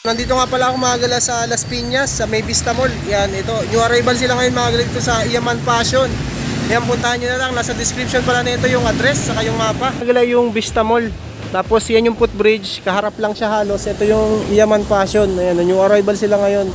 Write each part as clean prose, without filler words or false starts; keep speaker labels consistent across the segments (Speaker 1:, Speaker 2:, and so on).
Speaker 1: Nandito nga pala ako mga gala sa Las Piñas, sa May Vista Mall. Yan, ito. New arrival sila ngayon mga gala dito sa Yaman Fashion. Yan, puntahan nyo na lang. Nasa description pala nito yung address, saka yung mapa. Mga gala yung Vista Mall. Tapos yan yung footbridge. Kaharap lang siya halos. Ito yung Yaman Fashion. Ayan, new arrival sila ngayon.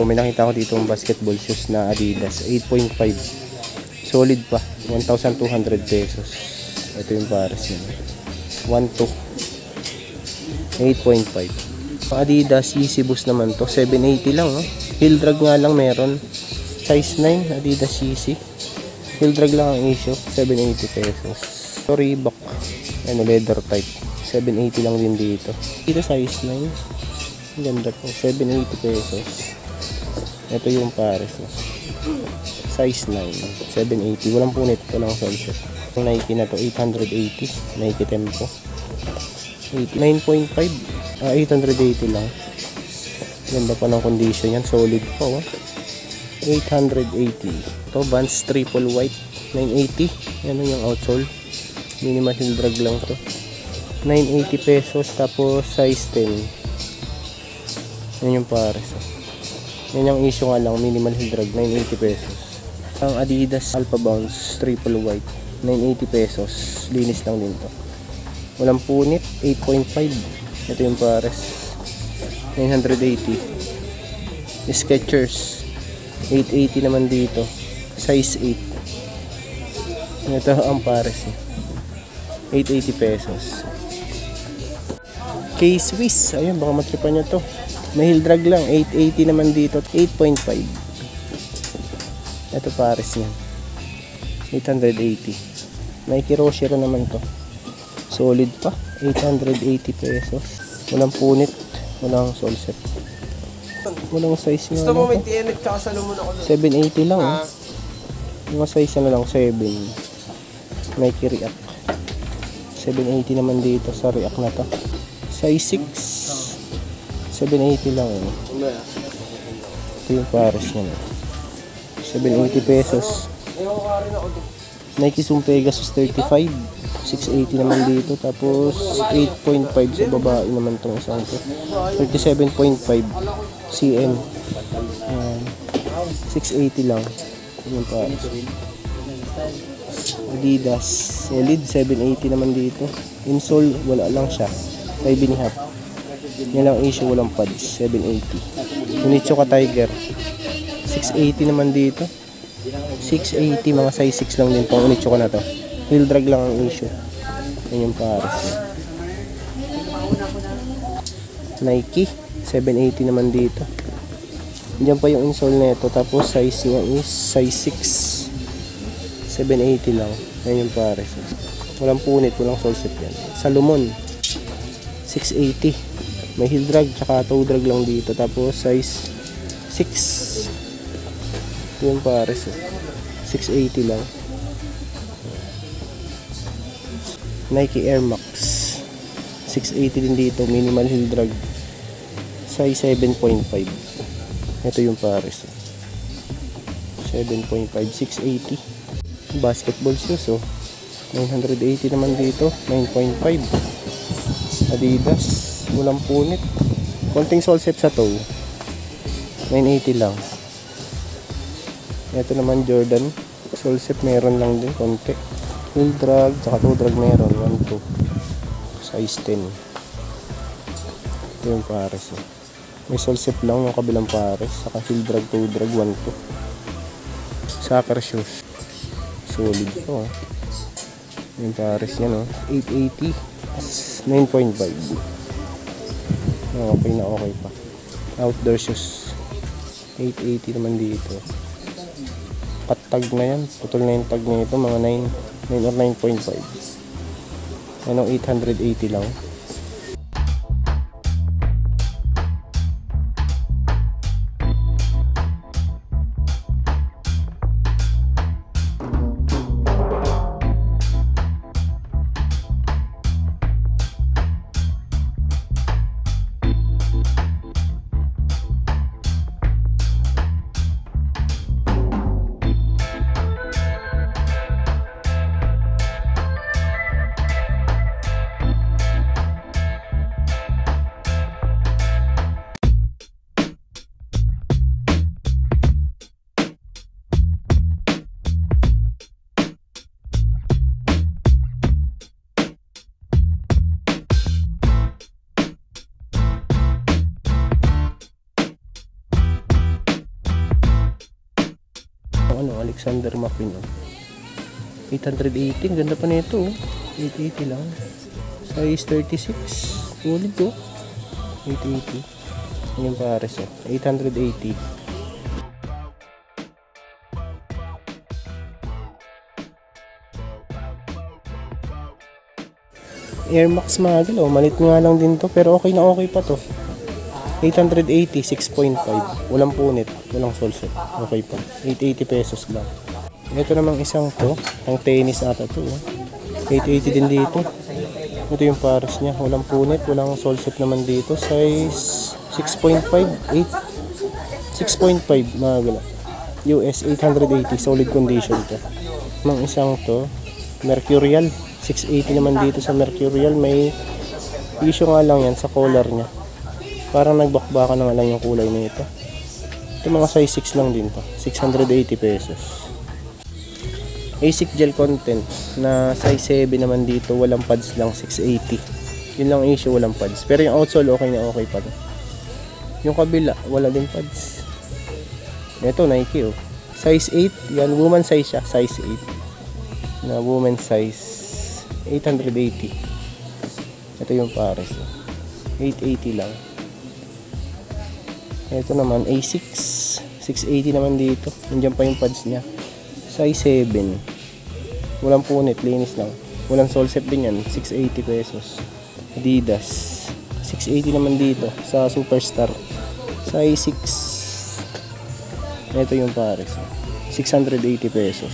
Speaker 1: May nakita ko dito yung basketball shoes na Adidas 8.5, solid pa, 1,200 pesos. Ito yung pares yun, 1.2, 8.5. Adidas Yeezy Boost naman to, 780 lang, oh. Heel drag nga lang meron, size 9 Adidas Yeezy, heel drag lang ang issue, 780 pesos. So Reebok, ano, leather type, 780 lang din dito. Dito size 9, ganda po, 780 pesos. Ito yung pares, no? Size 9, 780, walang punit, walang sunset. Yung Nike na to, 880, Nike Tempo, 9.5, 880 lang. Ganda pa ng condition yan, solid po, oh. 880. Ito, Vans triple white, 980. Yan yung outsole, minimal heel drag lang to, 980 pesos. Tapos size 10. Yan yung pares, oh. Yan yung issue nga lang, minimal heel drag, 980 pesos. Ang Adidas Alpha Bounce triple white, 980 pesos. Linis lang din to, walang punit, 8.5. Ito yung pares, 980. Skechers 880 naman dito, size 8. Ito ang pares, 880 pesos. K-Swiss, ayun, baka matripan nyo to. May heel drag lang, 880 naman dito, 8.5. Ito pares niyan, 880. Nike Roshiro naman to, solid pa, 880 pesos. Walang punit, walang sole set, walang size nga. Gusto mo may TNF tsaka salumon ako, 780 lang, oh. Yung size na lang, 7. Nike React, 780 naman dito sa React na to. Size 6, 780 lang, eh. Ito yung pares niya, 780 pesos. Nike Zoom Pegasus 35, 680 naman dito. Tapos 8.5 sa babae naman itong isang ito, 37.5 cm, 680 lang. Ito yung pares. Adidas solid, 780 naman dito. Insole wala lang siya, 5.5. Yan lang issue, walang pads, 780. Unichoka Tiger, 680 naman dito, 680, mga size 6 lang din pang Unichoka na to. Heel drag lang ang issue. Yan yung pares. Nike, 780 naman dito. Diyan pa yung insole nito. Tapos size niya is size 6, 780 lang. Yan yung pares. Walang punit, walang sole set yan. Salomon, 680. May heel drag tsaka toe drag lang dito. Tapos size 6. Yung pares, 680 lang. Nike Air Max, 680 din dito, minimal heel drag, size 7.5. Ito yung pares, 7.5, 680. Basketball shoes, 980 naman dito, 9.5. Adidas, walang punit. Konting sole set sa toe, 980 lang. Ito naman Jordan, sole set meron lang din konti. Full drag, tsaka toe drag meron, 1, 2, size 10. Ito yung pares eh. May sole set lang yung kabilang pares, saka heel drag, toe drag, 1, 2. Soccer shoes, solid to oh. Yung pares niya no, 880, 9.5. Okay na okay pa. Outdoor shoes, 880 naman dito. Cut-tag na yan, putol na yung tag nito, mga 9 or 9.5. Ano, 880 lang. Alexander McQueen 880, ganda pa nito 880 lang, size 36, solid to 880. Yung pares 880. Air Max Magel malit nga lang din to, pero okay na okay pa to. 880, 6.5. Walang punit, walang sole set. Okay pa. 880 pesos lang. Ito namang isang to, ang tennis ata to. 880 din dito. Ito yung pares niya. Walang punit, walang sole set naman dito. Size 6.5, 8. 6.5 mga gala. US 880, solid condition to. Mang isang to, Mercurial. 680 naman dito sa Mercurial. May issue nga lang yan sa collar niya. Parang nagbakbaka na nga lang yung kulay na ito. Ito mga size 6 lang din to. 680 pesos. ASIC gel content na size 7 naman dito. Walang pads lang, 680. Yun lang issue, walang pads. Pero yung outsole okay na okay pa to. Yung kabila, wala din pads. Ito Nike oh. Size 8. Yan, woman size siya. Size 8. Na woman size 880. Ito yung pares oh. 880 lang. Ito naman A6 680 naman dito. Nandiyan pa yung pads niya. Size 7. Walang punit, linis lang. Walang sole set din yan. 680 pesos. Adidas 680 naman dito sa Superstar. Size 6. Ito yung pares. 680 pesos.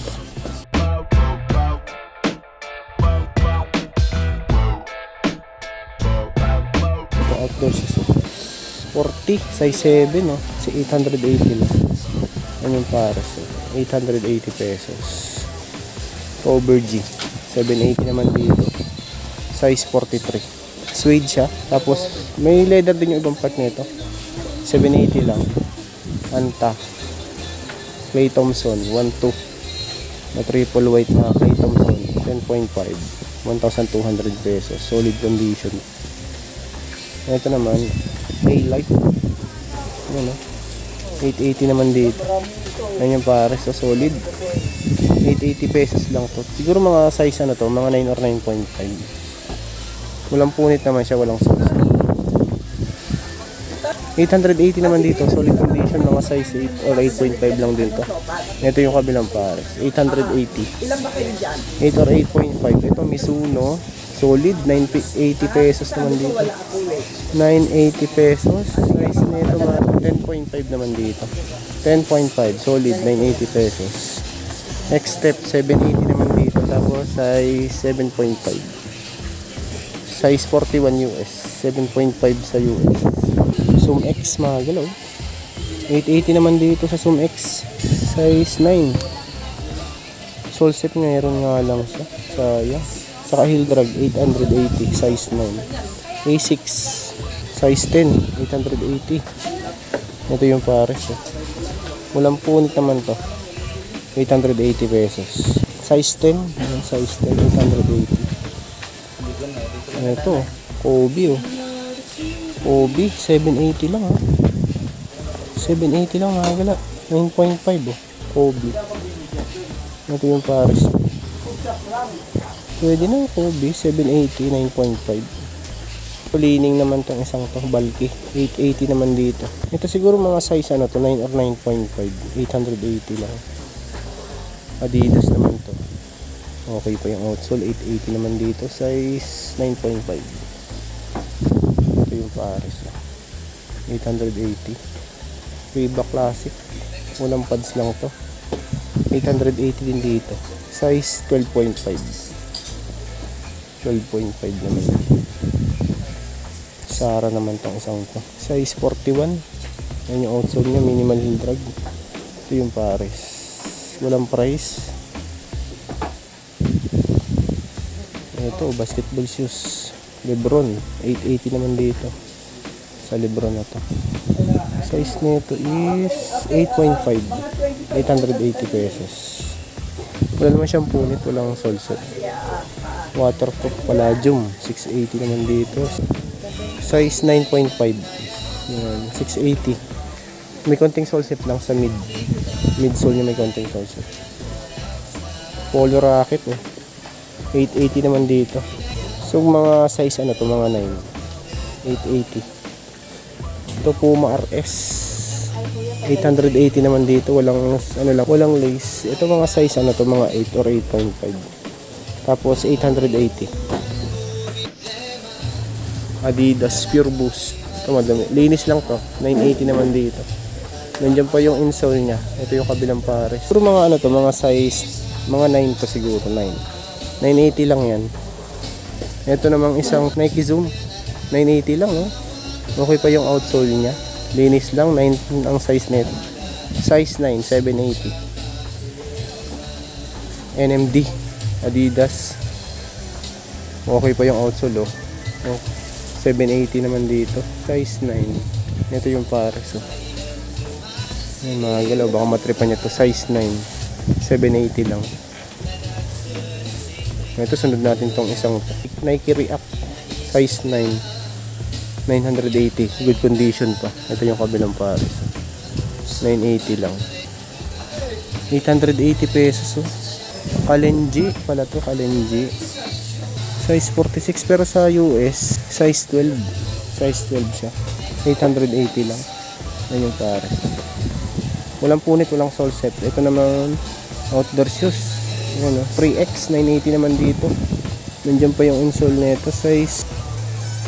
Speaker 1: Ito outdoor shoes 40, size 7 no? Si 880 lang. Ano yung pares 880 pesos. Cover G 780 naman dito. Size 43. Suede siya. Tapos may leather din yung ibang part nito. 780 lang. Anta Clay Thompson 1.2 na triple white na Clay Thompson 10.5 1,200 pesos. Solid condition. Ito naman A-Life. Ano? 880 naman dito. Ayan yung pares sa solid. 880 pesos lang to. Siguro mga size ano to, mga 9 or 9.5. Walang punit naman siya, walang size. 880 naman dito, solid condition, mga size 8 or 8.5 lang din to. Ito yung kabilang pares, 880. 8 or 8.5. Ito Mizuno, solid, 980 pesos naman dito. 980 pesos. Size nito mga 10.5 naman dito. 10.5, solid, 980 pesos. Next step, 780 naman dito. Tapos size 7.5. Size 41 US, 7.5 sa US. Zoom X mga galaw. 880 naman dito sa Zoom X. Size 9. Sole set ngayon nga lang siya. Sayang. Saka heel drag 880 size 9. A6 size 10, 880. Ito yung pares. Walang punit naman to. 880 pesos. Size 10, size 10, 880. Ito, Kobe oh. Kobe, 780 lang ha. 780 lang mga gala. 9.5 oh. Kobe. Ito yung pares. Pwede na Kobe, 780, 9.5. Cleaning naman tong isang to, bulky. 880 naman dito. Ito siguro mga size ano to, 9 or 9.5. 880 lang. Adidas naman to. Okay pa yung outsole, 880 naman dito. Size 9.5. Ito yung pares. 880. Reebok Classic. Walang pads lang to. 880 din dito. Size 12.5. 12.5 naman. Sara naman tong isang to. Size 41. Yan yung outsole niya, minimal heel drag. Ito yung pares. Walang price. Ito, basketball shoes. Lebron. 880 naman dito. Sa Lebron na to. Size nito is 8.5. 880 pesos. Wala naman siyang punit. Walang sole set. Waterproof Palladium. 680 naman dito. Size 9.5. Yan, 680. May konting sole set lang sa midsole niya, may konting sole set. Polo racket eh. 880 naman dito. So mga size ano to, mga 9. 880. Ito Puma RS. 880 naman dito. Walang ano lang, walang lace. Ito mga size ano to, mga 8 or 8.5. Tapos 880. Adidas Pure Boost. Ito madami. Linis lang to. 980 naman dito. Nandiyan pa yung insole niya. Ito yung kabilang pares. Pero mga ano to, mga size, mga 9 to siguro, 9. 980 lang yan. Ito namang isang Nike Zoom. 980 lang oh. Okay pa yung outsole niya. Linis lang, 9 ang size nito. Size 9, 780. NMD Adidas. Okay pa yung outsole oh. 780 naman dito. Size 9. Ito yung pares oh. Ay, mga galaw, baka matripan niya to. Size 9, 780 lang. Ito sunod natin tong isang Nike React. Size 9, 980. Good condition pa. Ito yung kabilang pares. 980 lang. 880 pesos oh. Kalenji pala to, Kalenji. Size 46 pero sa US size 12. Size 12 siya. 880 lang. Yan yung pares. Walang punit, walang sole set. Ito naman outdoor shoes. Ano, Pre-X 980 naman dito. Nandiyan pa yung insole nito, size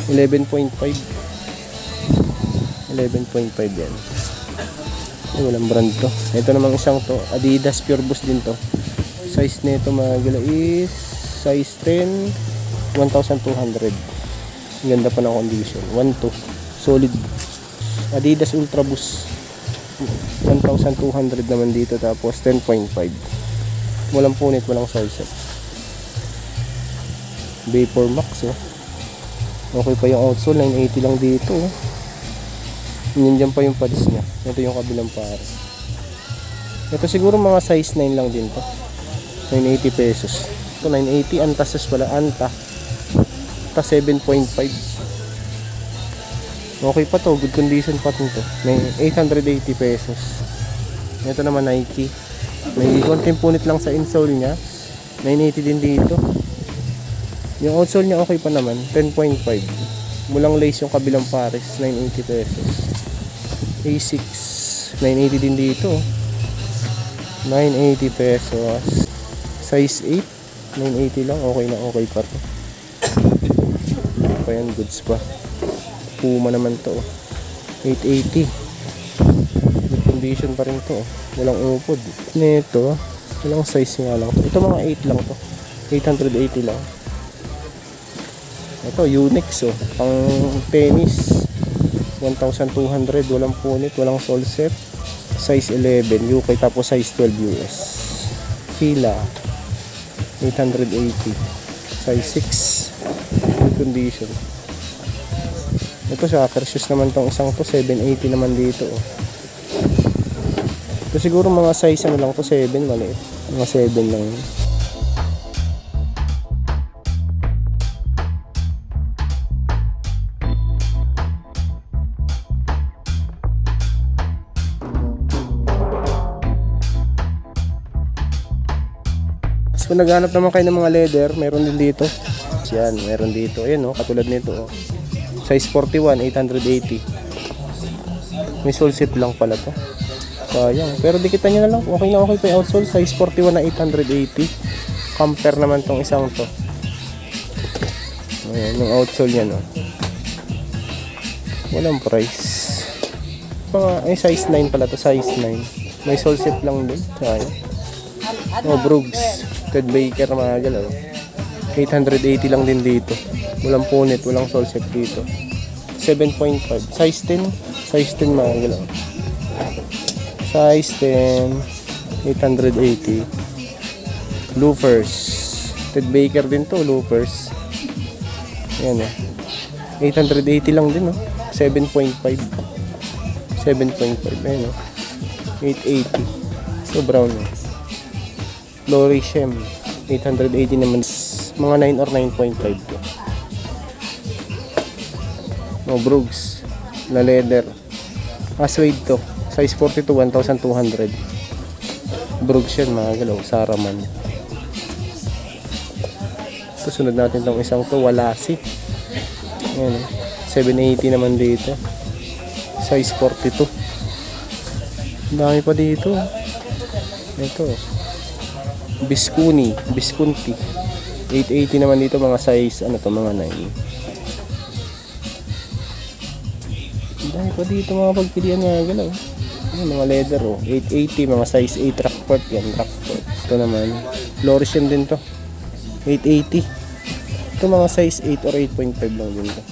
Speaker 1: 11.5. 11.5 yan. Ay, walang brand to. Ito namang isang to, Adidas Pure Boost din to. Size nito mga gala is size 10, 1,200. Ganda pa ng condition. 1.2 solid. Adidas Ultra Boost 1,200 naman dito. Tapos 10.5. Walang punit, walang sole set. Vapor Max oh. Okay pa yung outsole, 980 lang dito oh. Nandiyan pa yung pads niya. Ito yung kabilang pare. Ito siguro mga size 9 lang din to. 980 pesos. Ito 980, Antases pala, Anta 7.5. Okay pa to, good condition pa to. 880 pesos. Ito naman Nike. May konting punit lang sa insole niya. 980 din dito. Yung outsole niya okay pa naman, 10.5. Mulang lace yung kabilang pares, 980 pesos. A6, 980 din dito. 980 pesos. Size 8, 980 lang. Okay na, okay pa to. Pa yan, goods pa. Puma naman to. 880. Good condition pa rin to. Walang upod. Nito, walang size nga lang. Ito mga 8 lang to. 880 lang. Ito, Unix oh. Pang tennis. 1,200. Walang punit, walang sole set. Size 11 UK, tapos size 12 US. Fila 880. Size 6. Good condition. Ito soccer shoes naman tong isang to, 780 naman dito. Oh. Ito siguro mga size ano lang to, 7 maliit. Mga 7 lang. Kung naghanap naman kayo ng mga leather, meron din dito. Yan, meron dito. Ayan, oh, katulad nito. Oh. Size 41, 880. May sole zip lang pala to. Sayang. Pero dikitan nyo na lang. Okay na okay pa yung outsole. Size 41 na 880. Compare naman tong isang to. Ayan, yung outsole yan. Oh. Walang price. Ay, size 9 pala to. Size 9. May sole zip lang din. Sayang. Oh, Brooks. Ted Baker mga galaw. 880 lang din dito. Walang punit, walang sole set dito. 7.5. Size 10. Size 10 mga galaw. Size 10. 880. Loafers. Ted Baker din to, loafers. Ayan eh. 880 lang din, oh. 7.5. 7.5. Ayan, oh. 880. So, brown, oh. Lorishem 880 naman, mga 9 or 9.5 to. Oh, Brooks na leather, suede to, size 42, 1,200. Brooks yan mga galaw, Saraman. Ito, sunod natin tong isang to, Walasi. Ayan, 780 naman dito, size 42. Dami pa dito. Ito Biskunti 880 naman dito, mga size ano to, mga 9. Dahil pa dito mga pagpilian mga galaw. Mga leather, oh. 880, mga size 8 Rockport yan, Rockport. Ito naman Florian din to, 880. Ito mga size 8 or 8.5 lang din to.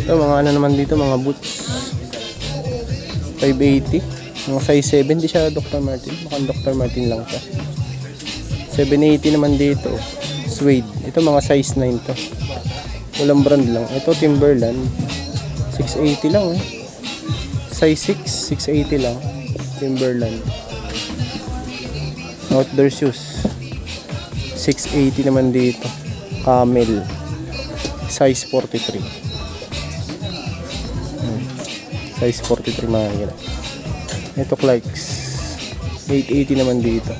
Speaker 1: Ito mga ano naman dito, mga boots 580. Mga size 7, di siya Dr. Martin. Mukhang Dr. Martin lang siya. 780 naman dito. Suede. Ito mga size 9 to. Walang brand lang. Ito Timberland. 680 lang eh. Size 6, 680 lang. Timberland. Outdoor shoes. 680 naman dito. Camel. Size 43. Size 43 mga gila. Ito Clarks 880 naman dito,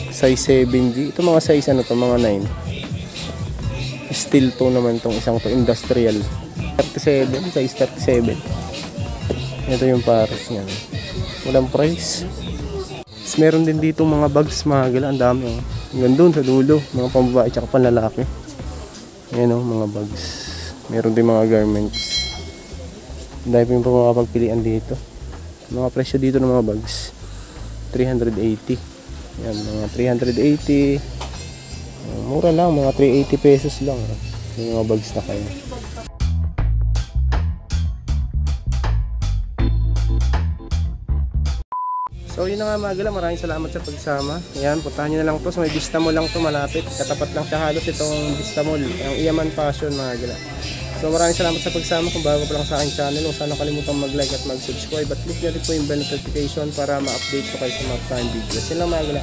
Speaker 1: size 7G. Ito mga size ano to, mga 9. Steel toe naman tong isang to, industrial 37, size 37. Ito yung pares niyan, walang price. Tapos meron din dito mga bags mga gala, ang dami oh. Hanggang doon sa dulo, mga pambabae tsaka panlalaki. Ayan oh, mga bags. Meron din mga garments. Dahil po yung pagpilian dito. Mga presyo dito ng mga bags 380. Yan, mga 380. Mura lang, mga 380 pesos lang. Yung mga bags na kayo. So yun na nga mga gala, maraming salamat sa pagsama. Ayan, puntahan nyo na lang to. So may Vista Mall lang to, malapit. Katapat lang siya halos itong Vista Mall, ang Iaman Fashion mga gala. So maraming salamat sa pagsama. Kung bago pa lang sa aking channel, huwag sana kalimutan mag-like at mag-subscribe. At click nyo rin po yung bell notification para ma-update po kayo sa mga time videos. Yun lang mga gala.